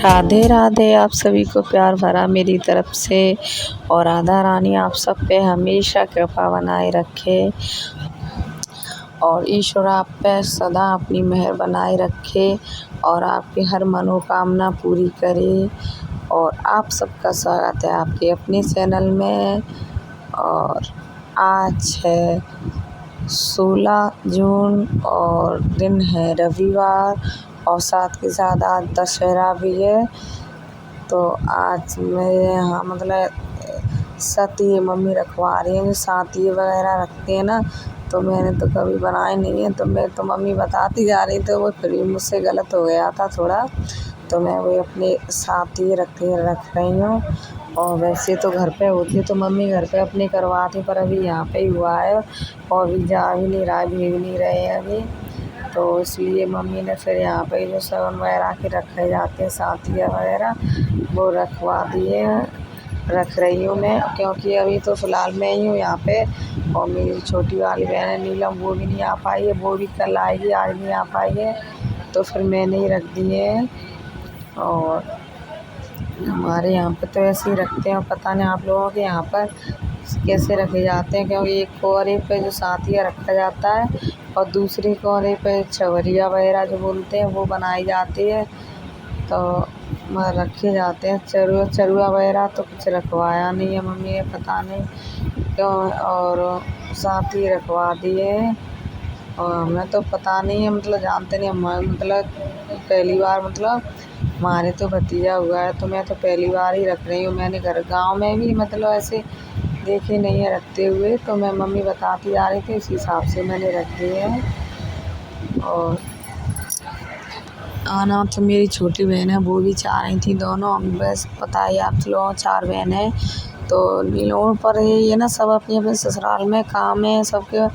राधे राधे। आप सभी को प्यार भरा मेरी तरफ से और राधा रानी आप सब पे हमेशा कृपा बनाए रखे और ईश्वर आप पे सदा अपनी मेहर बनाए रखे और आपकी हर मनोकामना पूरी करे। और आप सबका स्वागत है आपके अपने चैनल में। और आज है 16 जून और दिन है रविवार और साथ के साथ आज दशहरा भी है। तो आज मेरे यहाँ मतलब सती मम्मी रखवा रही हैं, जो साती वगैरह रखते हैं ना, तो मैंने तो कभी बनाए नहीं है। तो मैं तो मम्मी बताती जा रही तो वो फिर भी मुझसे गलत हो गया था थोड़ा, तो मैं वो अपने साथी रख रही हूँ। और वैसे तो घर पे होती है तो मम्मी घर पे अपने करवाती, पर अभी यहाँ पे ही हुआ है और अभी जा भी नहीं रहा, भेज नहीं रहे हैं अभी, तो इसलिए मम्मी ने फिर यहाँ पे जो सगन वगैरह के रखे जाते हैं साथिया वगैरह वो रखवा दिए रख रही हूँ मैं, क्योंकि अभी तो फ़िलहाल मैं ही हूँ यहाँ पे। और मेरी छोटी वाली बहन है नीलम, वो भी नहीं आ पाई है, वो भी कल आएगी, आज नहीं आ पाई है, तो फिर मैंने ही रख दिए। और हमारे यहाँ पे तो ऐसे ही रखते हैं, पता नहीं आप लोगों के यहाँ पर कैसे रखे जाते हैं, क्योंकि एक कोहरे पे जो साथिया रखा जाता है और दूसरे कोहरे पे छवरिया वगैरह जो बोलते हैं वो बनाई जाती है, तो रखे जाते हैं। चरुआ वगैरह तो कुछ रखवाया नहीं है मम्मी ने, पता नहीं क्यों, और साथी रखवा दिए। और हमें तो पता नहीं है, मतलब जानते नहीं हम, मतलब पहली बार, मतलब हमारे तो भतीजा हुआ है तो मैं तो पहली बार ही रख रही हूँ। मैंने घर गांव में भी मतलब ऐसे देखे नहीं है रखते हुए, तो मैं मम्मी बताती आ रही थी उसी हिसाब से मैंने रख दिए हैं। और आना तो मेरी छोटी बहन है, वो भी चाह रही थी दोनों, हम बस पता है आप लोगों 4 बहन है, तो नीलों पर ये ना सब अपने अपने ससुराल में काम है, सबके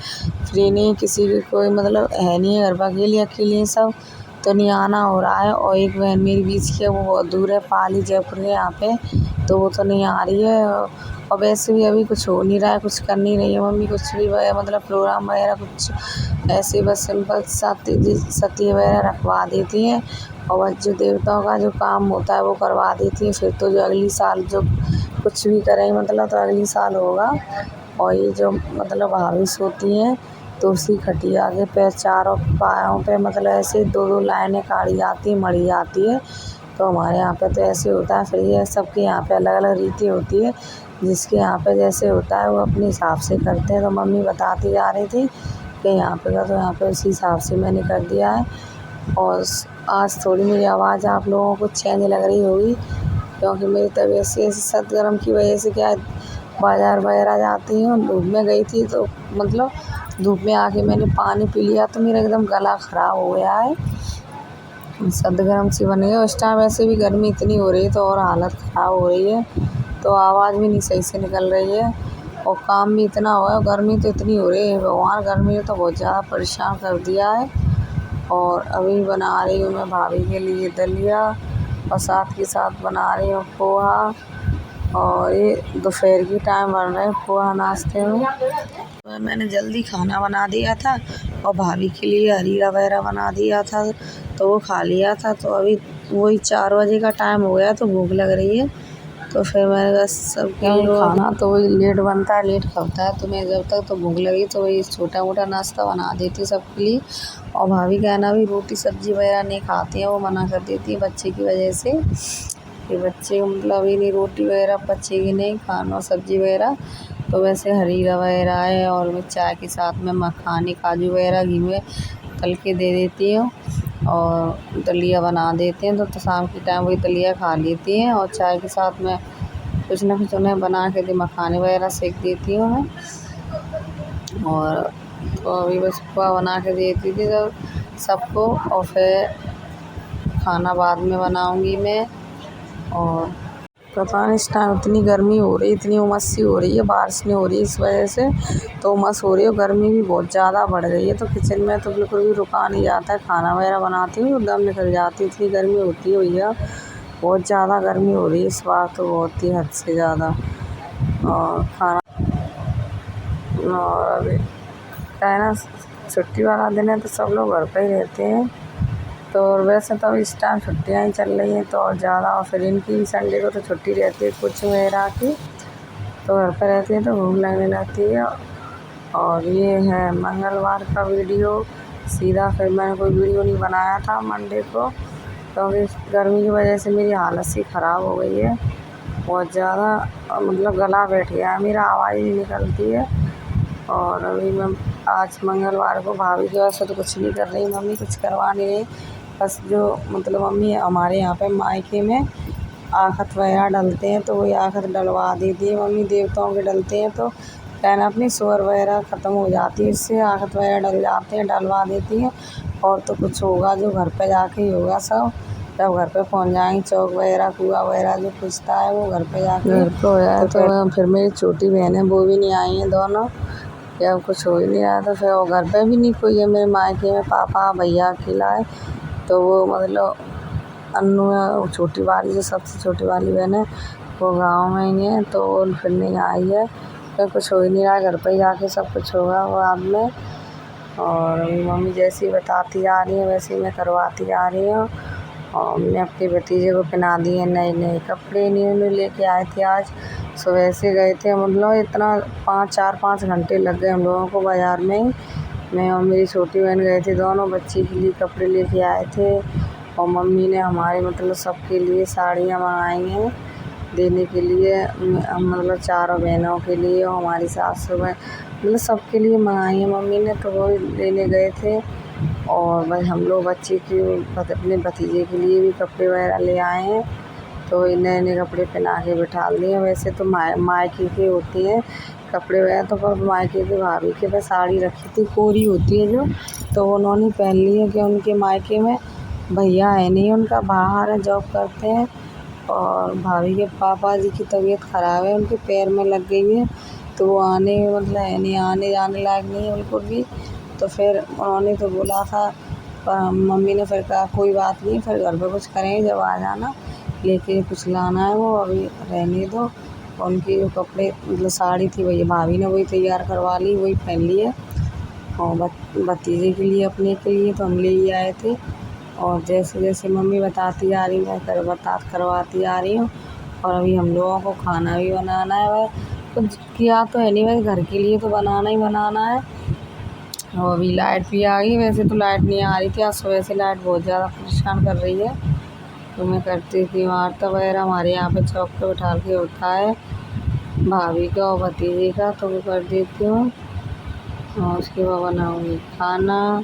फ्री नहीं, किसी की कोई मतलब है नहीं है, घर पर अकेले सब, तो नहीं आना हो रहा है। और एक बहन मेरी बीच की है, वो बहुत दूर है, पाली जयपुर है यहाँ पे, तो वो तो नहीं आ रही है। और वैसे भी अभी कुछ हो नहीं रहा है, कुछ कर नहीं रही है मम्मी कुछ भी मतलब प्रोग्राम वगैरह कुछ ऐसे बस सिंपल सती वगैरह रखवा देती हैं और जो देवताओं का जो काम होता है वो करवा देती हैं। फिर तो जो अगली साल जो कुछ भी करें मतलब तो अगली साल होगा। और ये जो मतलब हाविस होती हैं तो उसी खटिया के पे चारों पायों पे मतलब ऐसे 2-2 लाइनें काढ़ी जाती मढ़ी जाती है, तो हमारे यहाँ पे तो ऐसे होता है। फिर ये सबके यहाँ पे अलग अलग रीति होती है, जिसके यहाँ पे जैसे होता है वो अपने हिसाब से करते हैं। तो मम्मी बताती जा रही थी कि यहाँ पे का, तो यहाँ पे उसी हिसाब से मैंने कर दिया है। और आज थोड़ी मेरी आवाज़ आप लोगों को चेंज लग रही होगी, क्योंकि मेरी तबीयत से सर्द गर्म की वजह से क्या बाज़ार वगैरह जाती हूँ, धूप में गई थी तो मतलब धूप में आके मैंने पानी पी लिया तो मेरा एकदम गला ख़राब हो गया है, सर्द गर्म सी बन गई। उस टाइम वैसे भी गर्मी इतनी हो रही है तो और हालत ख़राब हो रही है, तो आवाज़ भी नहीं सही से निकल रही है और काम भी इतना हुआ है, गर्मी तो इतनी हो रही है भगवान, गर्मी ने तो बहुत ज़्यादा परेशान कर दिया है। और अभी बना रही हूँ मैं भाभी के लिए दलिया और साथ के साथ बना रही हूँ पोहा। और ये दोपहर की टाइम बन रहे हैं पोहा नाश्ते में। तो मैंने जल्दी खाना बना दिया था और भाभी के लिए हरीरा वगैरह बना दिया था, तो वो खा लिया था। तो अभी वही 4 बजे का टाइम हो गया तो भूख लग रही है, तो फिर मैंने बस सबके लिए खाना तो वही लेट बनता है लेट खाता है, तो मैं जब तक तो भूख लगी तो वही छोटा मोटा नाश्ता बना देती सबके लिए। और भाभी का ना भी रोटी सब्ज़ी वगैरह नहीं खाती हैं, वो मना कर देती है बच्चे की वजह से कि बच्चे मतलब अभी नहीं रोटी वगैरह बच्चे की नहीं खाना सब्ज़ी वगैरह, तो वैसे हरीरा वगैरह है। और मैं चाय के साथ में मखानी काजू वगैरह घी में तल के दे देती हूँ और दलिया बना देते हैं, तो शाम के टाइम वही दलिया खा लेती हैं। और चाय के साथ में कुछ ना कुछ उन्हें बना के मखाने वगैरह सेक देती हूँ मैं। और तो अभी बस पोहा बना के देती थी तो सबको, और फिर खाना बाद में बनाऊँगी मैं। और पता नहीं इस टाइम इतनी गर्मी हो रही, इतनी उमस सी हो रही है, बारिश नहीं हो रही इस वजह से तो उमस हो रही है, गर्मी भी बहुत ज़्यादा बढ़ गई है। तो किचन में तो बिल्कुल भी रुका नहीं जाता है, खाना वगैरह बनाती हूँ दम निकल जाती है, इतनी गर्मी होती है भैया, बहुत ज़्यादा गर्मी हो रही है इस बार तो, बहुत ही हद से ज़्यादा। और खाना और अभी क्या है ना, छुट्टी वाला दिन है तो सब लोग घर पर ही रहते हैं, तो वैसे तो इस टाइम छुट्टियाँ ही चल रही हैं तो और ज़्यादा, और फिर इनकी संडे को तो छुट्टी रहती है कुछ मेरा की, तो घर पर रहती है तो भूख लगने लगती है। और ये है मंगलवार का वीडियो। सीधा फिर मैंने कोई वीडियो नहीं बनाया था मंडे को, क्योंकि गर्मी की वजह से मेरी हालत सी ख़राब हो गई है बहुत ज़्यादा, मतलब गला बैठ गया है मेरा, आवाज़ नहीं निकलती है। और अभी मैं आज मंगलवार को भाभी की वजह से तो कुछ नहीं कर रही, मम्मी कुछ करवा नहीं रही, बस जो मतलब मम्मी हमारे यहाँ पे मायके में आखत वगैरह डलते हैं तो वही आखत डलवा देती है मम्मी, देवताओं के डलते हैं तो कहना अपनी सुअर वगैरह ख़त्म हो जाती है, इससे आखत वगैरह डल जाते हैं, डलवा देती हैं। और तो कुछ होगा जो घर पे जाके ही होगा सब, जब घर पे पहुँच जाएंगे चौक वगैरह कुआ वगैरह जो पूछता है वो घर पे जाके घर पे हो जाए। तो फिर मेरी छोटी बहन है वो भी नहीं आई हैं दोनों, या कुछ हो ही नहीं रहा था, फिर वो घर पे भी नहीं कोई है मेरे मायके में, पापा भैया अकेला है। तो वो मतलब अन्नू है छोटी वाली, जो सबसे छोटी वाली बहन है, वो गाँव में ही है तो वो फिर नहीं आई है, फिर कुछ हो ही नहीं रहा, घर पर ही जाके सब कुछ होगा बाद में। और मम्मी जैसी बताती आ रही है वैसे ही मैं करवाती आ रही हूँ। और हमने अपने भतीजे को पहना दिए नए नए कपड़े, न्यू लेके आए थे आज सुबह से गए थे, मतलब इतना 4-5 घंटे लग गए हम लोगों को बाज़ार में ही। मैं और मेरी छोटी बहन गए थे, दोनों बच्ची के लिए कपड़े लेके आए थे। और मम्मी ने हमारे मतलब सबके लिए साड़ियाँ मंगाई हैं देने के लिए, मतलब चारों बहनों के लिए और हमारी सासू में, मतलब सबके लिए मंगाई है मम्मी ने, तो वो लेने गए थे। और भाई हम लोग बच्चे की अपने भतीजे के लिए भी कपड़े वगैरह ले आए हैं, तो नए नए कपड़े पहना के बिठा लिए। वैसे तो मायके के होते हैं कपड़े वगैरह, तो पर मायके के भाभी के पास साड़ी रखी थी कोरी होती है जो, तो उन्होंने पहन ली है कि उनके मायके में भैया है नहीं, उनका बाहर है, जॉब करते हैं। और भाभी के पापा जी की तबीयत ख़राब है, उनके पैर में लग गई है, तो वो आने मतलब है नहीं, आने जाने लायक नहीं है बिल्कुल भी। तो फिर उन्होंने तो बोला था, पर मम्मी ने फिर कहा कोई बात नहीं, फिर घर पे कुछ करेंगे जब आ जाना, लेके कुछ लाना है वो अभी रहने दो। उनके जो कपड़े मतलब साड़ी थी वही भाभी ने वही तैयार करवा ली, वही पहन ली है। और भतीजे के लिए अपने के लिए तो हम ले ही आए थे। और जैसे जैसे मम्मी बताती आ रही मैं करवाती आ रही हूँ। और अभी हम लोगों को खाना भी बनाना है, वह कुछ किया तो है नहीं, वैसे घर के लिए तो बनाना ही बनाना है। और अभी लाइट भी आ गई, वैसे तो लाइट नहीं आ रही थी, आज सुबह से लाइट बहुत ज़्यादा परेशान कर रही है। तो मैं करती थी वार्ता वगैरह, हमारे यहाँ पे चौक पे बैठा के होता है भाभी का और भतीजे का, तो वो कर देती हूँ। और उसके बाद बनाऊँगी खाना।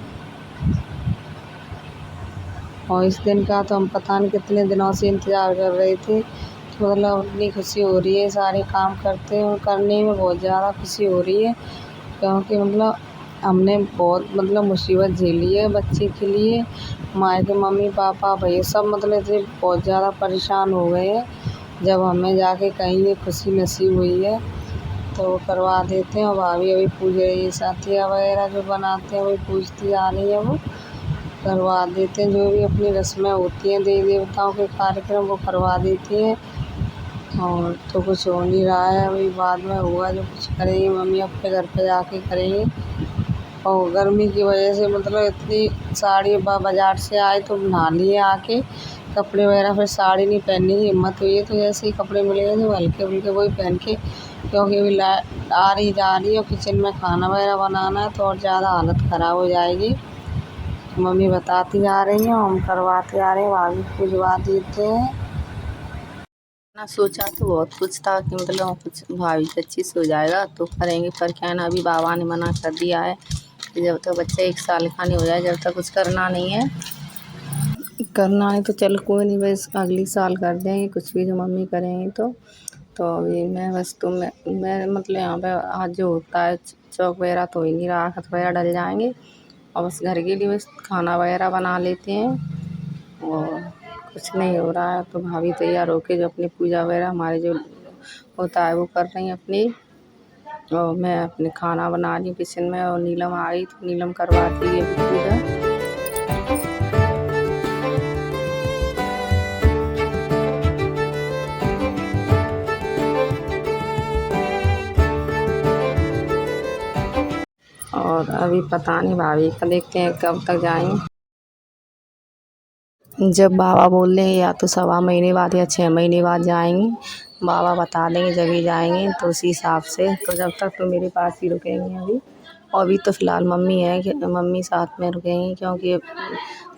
और इस दिन का तो हम पता नहीं कितने दिनों से इंतज़ार कर रहे थे, तो मतलब इतनी खुशी हो रही है, सारे काम करते और करने में बहुत ज़्यादा खुशी हो रही है, क्योंकि मतलब हमने बहुत मतलब मुसीबत झेली है बच्चे के लिए, मायके मम्मी पापा भैया सब मतलब इतने बहुत ज़्यादा परेशान हो गए हैं, जब हमें जाके कहीं ये खुशी नसीब हुई है तो वो करवा देते हैं। और भाभी अभी पूज रही है, साथिया वगैरह जो बनाते हैं वही पूजती आ रही है, वो करवा देते हैं, जो भी अपनी रस्में होती हैं देवी देवताओं के कार्यक्रम वो करवा देती हैं। और तो कुछ हो नहीं रहा है, अभी बाद में होगा जो कुछ करेंगी मम्मी, अपने घर पे जाके करेंगी। और गर्मी की वजह से मतलब इतनी साड़ी बाज़ार से आए तो नहा लिए आके कपड़े वगैरह, फिर साड़ी नहीं पहनने की हिम्मत हुई है, तो जैसे ही कपड़े मिलेंगे जो हल्के फुल्के वही पहन के, क्योंकि अभी लाइट आ रही जा रही है और किचन में खाना वगैरह बनाना है तो और ज़्यादा हालत ख़राब हो जाएगी। मम्मी बताती आ रही हैं, हम करवाते आ रहे हैं, भाभी पूजवा देते हैं ना। सोचा तो बहुत कुछ था कि मतलब कुछ भाभी से अच्छी से हो जाएगा तो करेंगे, पर क्या है ना अभी बाबा ने मना कर दिया है कि जब तक बच्चा 1 साल का नहीं हो जाए जब तक कुछ करना नहीं है। करना है तो चल कोई नहीं, बस अगली साल कर देंगे कुछ भी जो मम्मी करेंगी तो अभी मैं बस तो मैं मतलब यहाँ पे आज जो होता है चौक वगैरह तो ही नहीं रहा, खत वगैरह डल जाएंगे और बस घर के लिए बस खाना वगैरह बना लेते हैं। और कुछ नहीं हो रहा है, तो भाभी तैयार होके जो अपनी पूजा वगैरह हमारे जो होता है वो कर रही हैं अपनी। और मैं अपने खाना बना रही हूँ किचन में, और नीलम आ गई तो नीलम करवाती है अभी पूजा। और अभी पता नहीं भाभी का देखते हैं कब तक जाएंगे। जब बाबा बोल देंगे या तो 1.25 महीने बाद या 6 महीने बाद जाएंगे, बाबा बता देंगे जब ही जाएंगे तो उसी हिसाब से। तो जब तक तो मेरे पास ही रुकेंगे अभी। और अभी तो फ़िलहाल मम्मी है कि मम्मी साथ में रुकेंगी, क्योंकि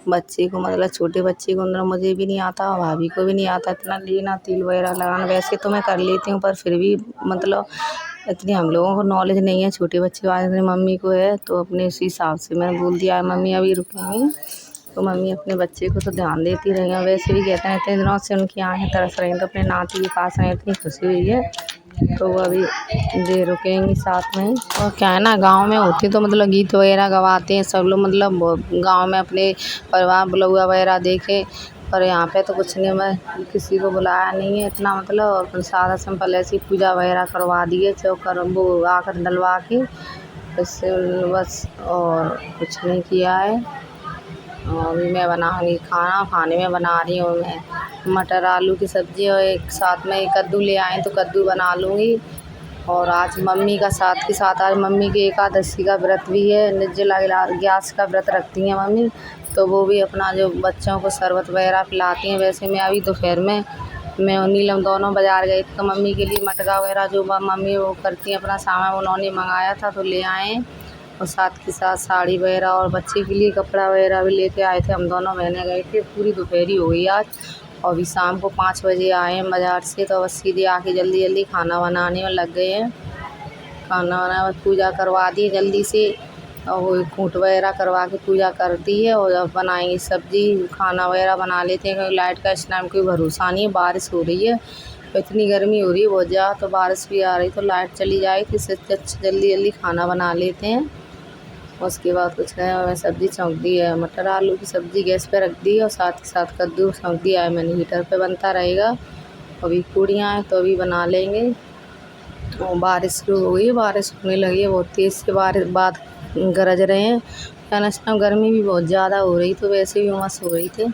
बच्चे को मतलब छोटे बच्चे को अंदर मुझे भी नहीं आता और भाभी को भी नहीं आता इतना लेना तिल वगैरह लगाना। वैसे तो मैं कर लेती हूँ पर फिर भी मतलब इतनी हम लोगों को नॉलेज नहीं है, छोटे बच्चे वाले मम्मी को है। तो अपने उसी हिसाब से मैंने बोल दिया है मम्मी अभी रुकेंगी। तो मम्मी अपने बच्चे को तो ध्यान देती रही हैं। वैसे भी कहते हैं इतने दिनों से उनकी आँखें तरस रही हैं, तो अपने नाती के पास आए इतनी खुशी हुई है। तो वो अभी दे रुकेंगी साथ में। और क्या है ना, गांव में होती तो मतलब गीत वगैरह गवाते हैं सब लोग, मतलब गांव में अपने परिवार बुलौआ वगैरह देखे। पर यहाँ पे तो कुछ नहीं, मैं किसी को बुलाया नहीं है इतना, मतलब अपन सादा सिंपल ऐसी पूजा वगैरह करवा दी है चौकर वो आकर डलवा के, इससे बस और कुछ नहीं किया है। और अभी मैं बनाऊँगी खाना, खाने में बना रही हूँ मैं मटर आलू की सब्ज़ी और एक साथ में कद्दू ले आए तो कद्दू बना लूँगी। और आज मम्मी का साथ के साथ आज मम्मी की एकादशी का व्रत भी है, निर्जला ग्यारस का व्रत रखती हैं मम्मी। तो वो भी अपना जो बच्चों को शरबत वगैरह पिलाती हैं। वैसे मैं अभी दोपहर में मैं और नीलम दोनों बाज़ार गए तो मम्मी के लिए मटका वगैरह जो मम्मी वो करती हैं अपना सामान उन्होंने मंगाया था तो ले आए। और साथ के साथ साड़ी वगैरह और बच्चे के लिए कपड़ा वगैरह भी लेके आए थे। हम दोनों बहनें गए थे, पूरी दोपहरी हो गई आज। और अभी शाम को 5 बजे आए हैं बाज़ार से, तो बस सीधे आके जल्दी जल्दी खाना बनाने में लग गए हैं। खाना वाना पूजा करवा दी जल्दी से और वो कूट वगैरह करवा के पूजा कर दी है। और अब बनाएंगे सब्ज़ी खाना वगैरह बना लेते हैं, क्योंकि लाइट का इस टाइम कोई भरोसा नहीं है। बारिश हो रही है तो इतनी गर्मी हो रही है बहुत ज़्यादा, तो बारिश भी आ रही तो लाइट चली जाए तो इससे अच्छा जल्दी जल्दी खाना बना लेते हैं। उसके बाद कुछ है, मैं सब्ज़ी छौंक दी है, मटर आलू की सब्ज़ी गैस पे रख दी है और साथ के साथ कद्दू छौंक दिया है मैंने, हीटर पे बनता रहेगा। अभी पूड़ियाँ हैं तो अभी बना लेंगे। और बारिश शुरू हो गई है, बारिश होने लगी है बहुत तेज़ से, बारिश बाद गरज रहे हैं। क्या इस टाइम गर्मी भी बहुत ज़्यादा हो रही तो वैसे भी उमस हो रही थी।